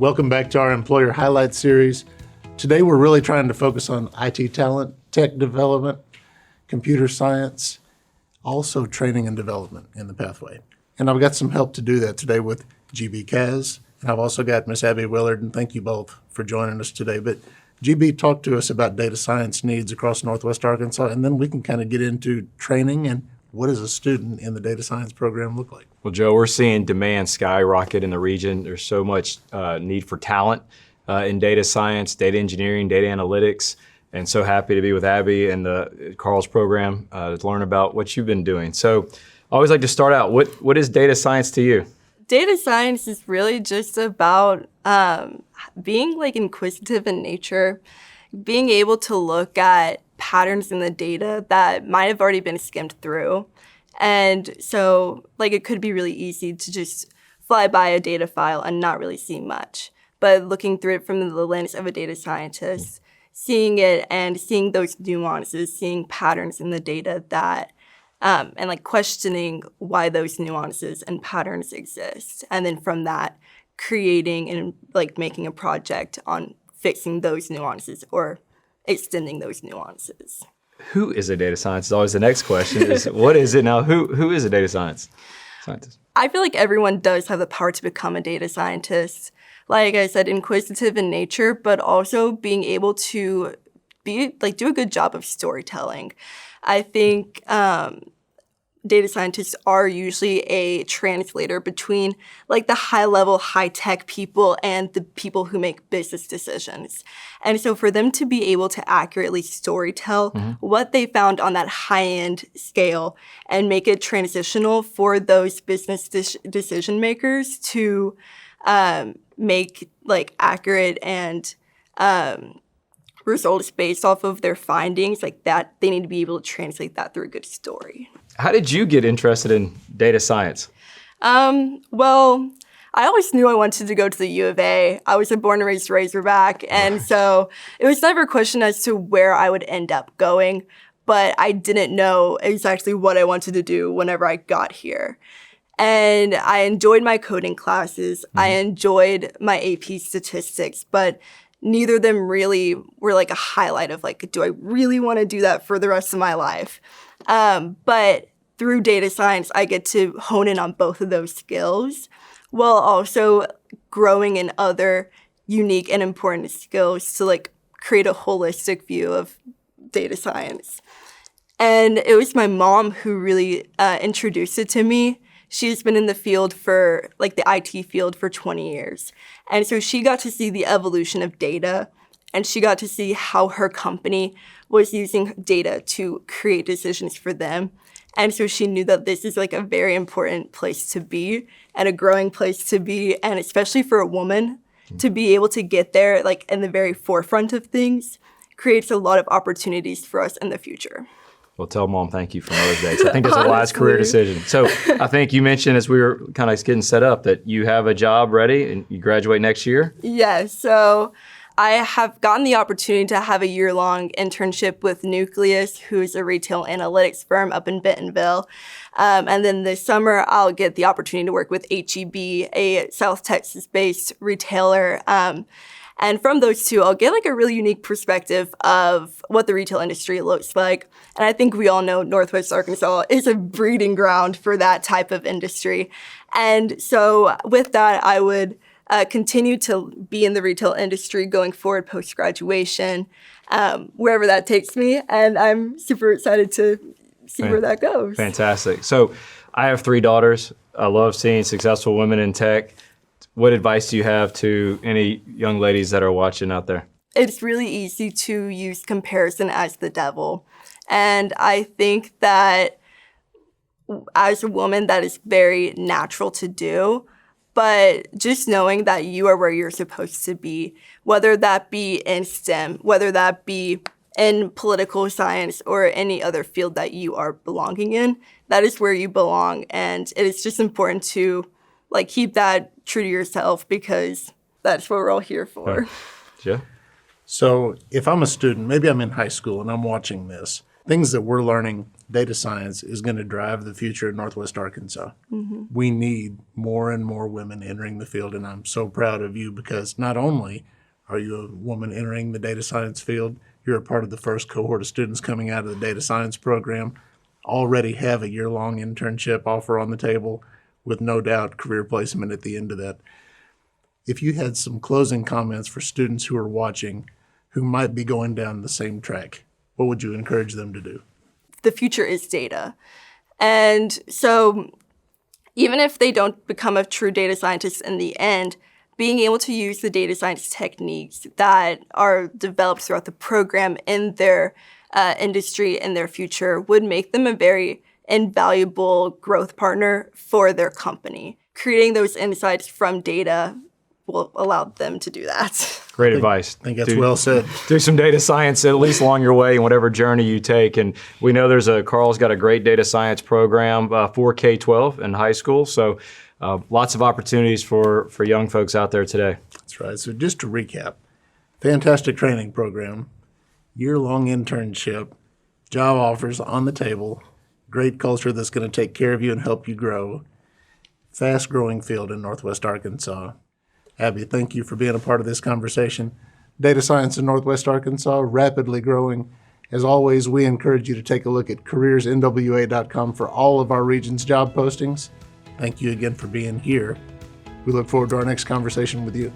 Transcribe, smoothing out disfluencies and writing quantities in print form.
Welcome back to our Employer Highlight Series. Today we're really trying to focus on IT talent, tech development, computer science, also training and development in the pathway. And I've got some help to do that today with GB Kaz, and I've also got Miss Abby Willard, and thank you both for joining us today. But GB, talk to us about data science needs across Northwest Arkansas, and then we can kind of get into training and what does a student in the data science program look like? Well, Joe, we're seeing demand skyrocket in the region. There's so much need for talent in data science, data engineering, data analytics, and so happy to be with Abby and the Carl's program to learn about what you've been doing. So I always like to start out, what is data science to you? Data science is really just about being inquisitive in nature, being able to look at patterns in the data that might have already been skimmed through. And so it could be really easy to just fly by a data file and not really see much. But looking through it from the lens of a data scientist, seeing it and seeing those nuances, seeing patterns in the data that, and questioning why those nuances and patterns exist. And then from that, creating and making a project on fixing those nuances or extending those nuances. Who is a data scientist? Is always the next question. Is what is it now? Who is a data scientist? I feel like everyone does have the power to become a data scientist. Like I said, inquisitive in nature, but also being able to do a good job of storytelling. I think data scientists are usually a translator between the high-level, high-tech people and the people who make business decisions. And so for them to be able to accurately storytell what they found on that high-end scale and make it transitional for those business decision makers to make accurate and results based off of their findings that, they need to be able to translate that through a good story. How did you get interested in data science? Well, I always knew I wanted to go to the U of A. I was a born and raised Razorback, and so it was never a question as to where I would end up going, but I didn't know exactly what I wanted to do whenever I got here. And I enjoyed my coding classes. I enjoyed my AP statistics, but neither of them really were a highlight of do I really want to do that for the rest of my life? But through data science, I get to hone in on both of those skills while also growing in other unique and important skills to create a holistic view of data science. And it was my mom who really introduced it to me. She's been in the field for the IT field for 20 years. And so she got to see the evolution of data, and she got to see how her company was using data to create decisions for them. And so she knew that this is a very important place to be and a growing place to be. And especially for a woman to be able to get there in the very forefront of things creates a lot of opportunities for us in the future. Well, tell Mom thank you for Mother's Day. So I think that's a wise career decision. So I think you mentioned as we were kind of getting set up that you have a job ready and you graduate next year? Yes. So I have gotten the opportunity to have a year-long internship with Nucleus, who's a retail analytics firm up in Bentonville. And then this summer, I'll get the opportunity to work with HEB, a South Texas-based retailer. And from those two, I'll get a really unique perspective of what the retail industry looks like. And I think we all know Northwest Arkansas is a breeding ground for that type of industry. And so with that, I would continue to be in the retail industry going forward post-graduation, wherever that takes me. And I'm super excited to see where that goes. Fantastic. So I have 3 daughters. I love seeing successful women in tech. What advice do you have to any young ladies that are watching out there? It's really easy to use comparison as the devil. And I think that as a woman, that is very natural to do. But just knowing that you are where you're supposed to be, whether that be in STEM, whether that be in political science or any other field that you are belonging in, that is where you belong. And it is just important to keep that true to yourself because that's what we're all here for. Yeah. So if I'm a student, maybe I'm in high school and I'm watching this, things that we're learning data science is going to drive the future of Northwest Arkansas. We need more and more women entering the field, and I'm so proud of you because not only are you a woman entering the data science field, you're a part of the first cohort of students coming out of the data science program, already have a year-long internship offer on the table with no doubt career placement at the end of that. If you had some closing comments for students who are watching who might be going down the same track, what would you encourage them to do? The future is data. And so even if they don't become a true data scientist in the end, being able to use the data science techniques that are developed throughout the program in their industry in their future would make them a very invaluable growth partner for their company. Creating those insights from data will allow them to do that. Great advice. I think that's well said. Do some data science at least along your way in whatever journey you take. And we know Carl's got a great data science program for K-12 in high school. So lots of opportunities for young folks out there today. That's right. So just to recap, fantastic training program, year-long internship, job offers on the table, great culture that's going to take care of you and help you grow, fast-growing field in Northwest Arkansas. Abby, thank you for being a part of this conversation. Data science in Northwest Arkansas, rapidly growing. As always, we encourage you to take a look at CareersNWA.com for all of our region's job postings. Thank you again for being here. We look forward to our next conversation with you.